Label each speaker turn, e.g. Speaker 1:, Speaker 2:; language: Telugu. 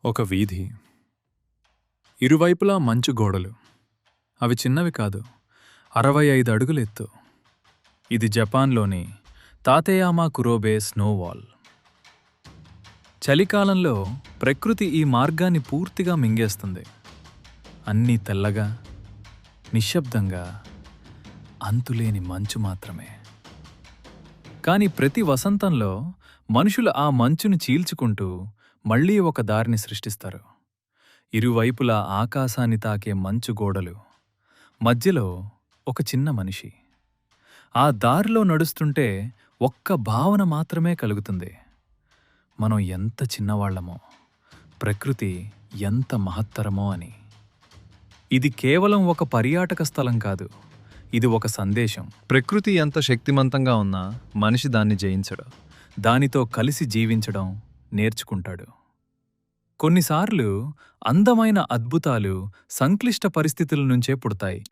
Speaker 1: ఒక వీధి. ఇరువైపులా మంచు గోడలు. అవి చిన్నవి కాదు, 65 అడుగులెత్తు. ఇది జపాన్లోని తాతేయామా కురోబే స్నోవాల్. చలికాలంలో ప్రకృతి ఈ మార్గాన్ని పూర్తిగా మింగేస్తుంది. అన్నీ తెల్లగా, నిశ్శబ్దంగా, అంతులేని మంచు మాత్రమే. కాని ప్రతి వసంతంలో మనుషులు ఆ మంచును చీల్చుకుంటూ మళ్లీ ఒక దారిని సృష్టిస్తారు. ఇరువైపులా ఆకాశాన్ని తాకే మంచు గోడలు, మధ్యలో ఒక చిన్న మనిషి. ఆ దారిలో నడుస్తుంటే ఒక్క భావన మాత్రమే కలుగుతుంది: మనం ఎంత చిన్నవాళ్లమో, ప్రకృతి ఎంత మహత్తరమో అని. ఇది కేవలం ఒక పర్యాటక స్థలం కాదు, ఇది ఒక సందేశం.
Speaker 2: ప్రకృతి ఎంత శక్తిమంతంగా ఉన్నా మనిషి దాన్ని జయించడు.
Speaker 1: దానితో కలిసి జీవించడం నేర్చుకుంటాడు. కొన్నిసార్లు అందమైన అద్భుతాలు సంక్లిష్ట పరిస్థితుల నుంచే పుడతాయి.